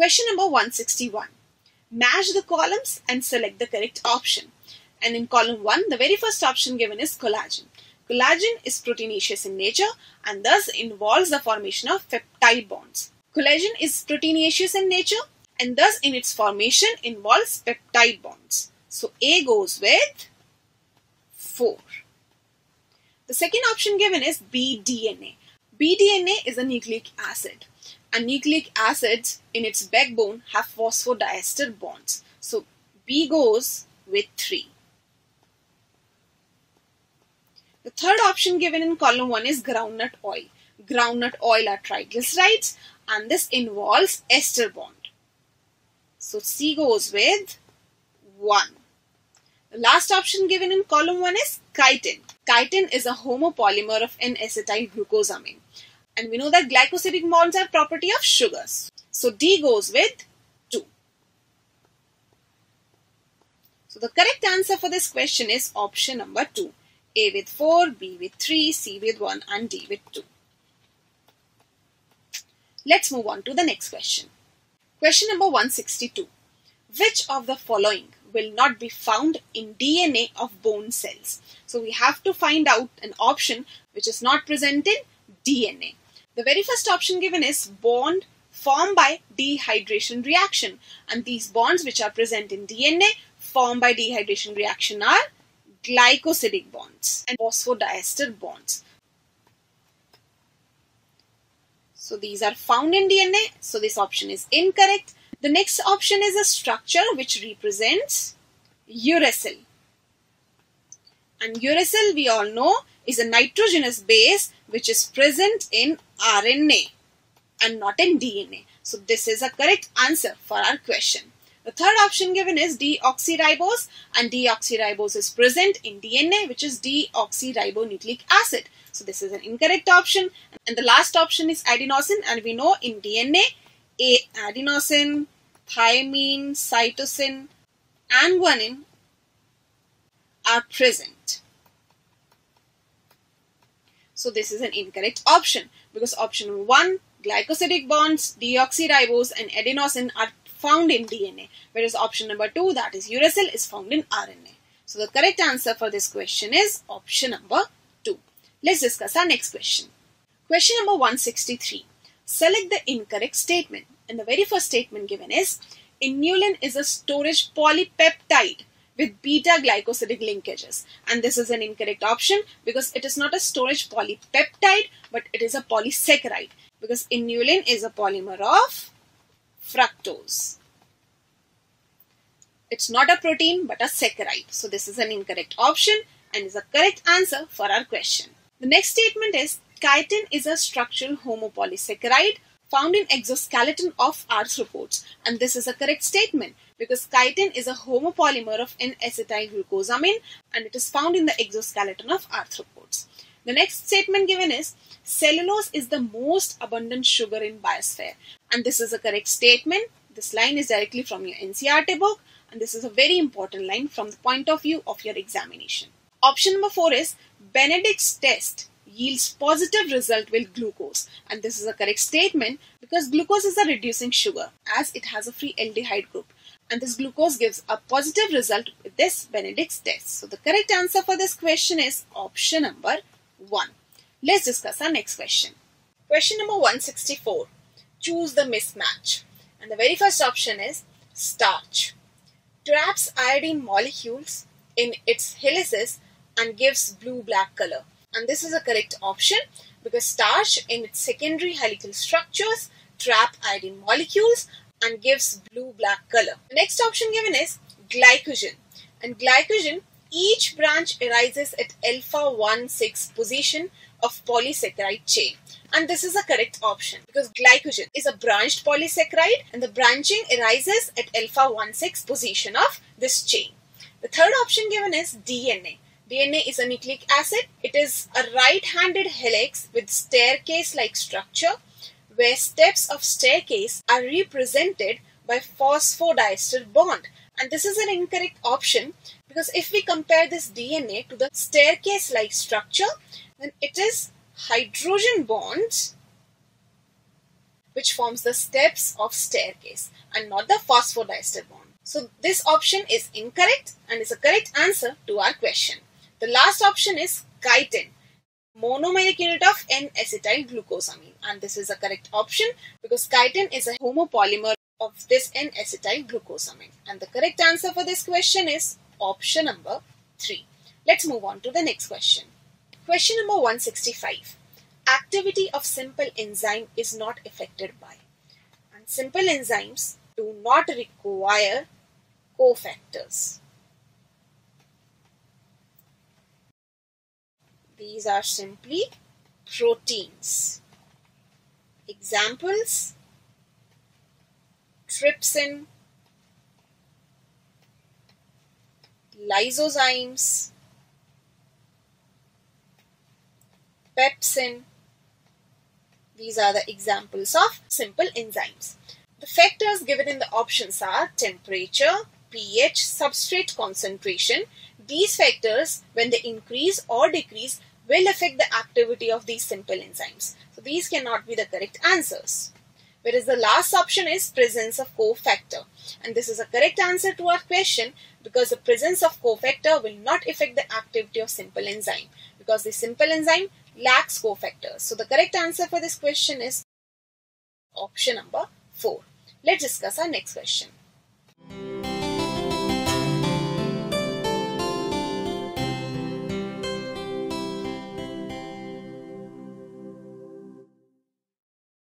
Question number 161. Match the columns and select the correct option. And in column 1, the very first option given is collagen. Collagen is proteinaceous in nature and thus involves the formation of peptide bonds. Collagen is proteinaceous in nature and thus in its formation involves peptide bonds. So A goes with 4. The second option given is bDNA. bDNA is a nucleic acid. And nucleic acids in its backbone have phosphodiester bonds. So B goes with 3. The third option given in column 1 is groundnut oil. Groundnut oil are triglycerides and this involves ester bond. So C goes with 1. The last option given in column 1 is chitin. Chitin is a homopolymer of N-acetyl-glucosamine. And we know that glycosidic bonds are property of sugars. So D goes with 2. So the correct answer for this question is option number 2. A with 4, B with 3, C with 1 and D with 2. Let's move on to the next question. Question number 162. Which of the following will not be found in DNA of bone cells? So we have to find out an option which is not present in DNA. The very first option given is bond formed by dehydration reaction, and these bonds which are present in DNA formed by dehydration reaction are glycosidic bonds and phosphodiester bonds. So these are found in DNA, so this option is incorrect. The next option is a structure which represents uracil. And uracil, we all know, is a nitrogenous base which is present in RNA and not in DNA. So this is a correct answer for our question. The third option given is deoxyribose, and deoxyribose is present in DNA, which is deoxyribonucleic acid. So this is an incorrect option. And the last option is adenosine, and we know in DNA, adenosine, thymine, cytosine and guanine are present. So this is an incorrect option because option 1, glycosidic bonds, deoxyribose and adenosine are found in DNA, whereas option number 2, that is uracil, is found in RNA. So the correct answer for this question is option number 2. Let's discuss our next question. Question number 163. Select the incorrect statement. And the very first statement given is, inulin is a storage polypeptide with beta-glycosidic linkages. And this is an incorrect option because it is not a storage polypeptide, but it is a polysaccharide because inulin is a polymer of fructose. It's not a protein but a saccharide. So this is an incorrect option and is a correct answer for our question. The next statement is, chitin is a structural homopolysaccharide found in exoskeleton of arthropods, and this is a correct statement because chitin is a homopolymer of N-acetyl-glucosamine and it is found in the exoskeleton of arthropods. The next statement given is, cellulose is the most abundant sugar in biosphere, and this is a correct statement. This line is directly from your NCERT book and this is a very important line from the point of view of your examination. Option number 4 is, Benedict's test yields positive result with glucose, and this is a correct statement because glucose is a reducing sugar as it has a free aldehyde group, and this glucose gives a positive result with this Benedict's test. So the correct answer for this question is option number 1. Let's discuss our next question. Question number 164. Choose the mismatch, and the very first option is starch. Traps iodine molecules in its helices and gives blue-black color. And this is a correct option because starch in its secondary helical structures trap iodine molecules and gives blue-black color. The next option given is glycogen. And glycogen, each branch arises at alpha-1,6 position of polysaccharide chain. And this is a correct option because glycogen is a branched polysaccharide and the branching arises at alpha-1,6 position of this chain. The third option given is DNA. DNA is a nucleic acid. It is a right-handed helix with staircase-like structure where steps of staircase are represented by phosphodiester bond. And this is an incorrect option because if we compare this DNA to the staircase-like structure, then it is hydrogen bonds which forms the steps of staircase and not the phosphodiester bond. So this option is incorrect and is a correct answer to our question. The last option is chitin, monomeric unit of N-acetyl glucosamine, and this is a correct option because chitin is a homopolymer of this N-acetyl glucosamine, and the correct answer for this question is option number 3. Let's move on to the next question. Question number 165. Activity of simple enzyme is not affected by, and simple enzymes do not require cofactors. These are simply proteins. Examples: trypsin, lysozymes, pepsin. These are the examples of simple enzymes. The factors given in the options are temperature, pH, substrate concentration. These factors, when they increase or decrease, will affect the activity of these simple enzymes. So these cannot be the correct answers. Whereas the last option is presence of cofactor. And this is a correct answer to our question because the presence of cofactor will not affect the activity of simple enzyme because the simple enzyme lacks cofactors. So the correct answer for this question is option number 4. Let's discuss our next question.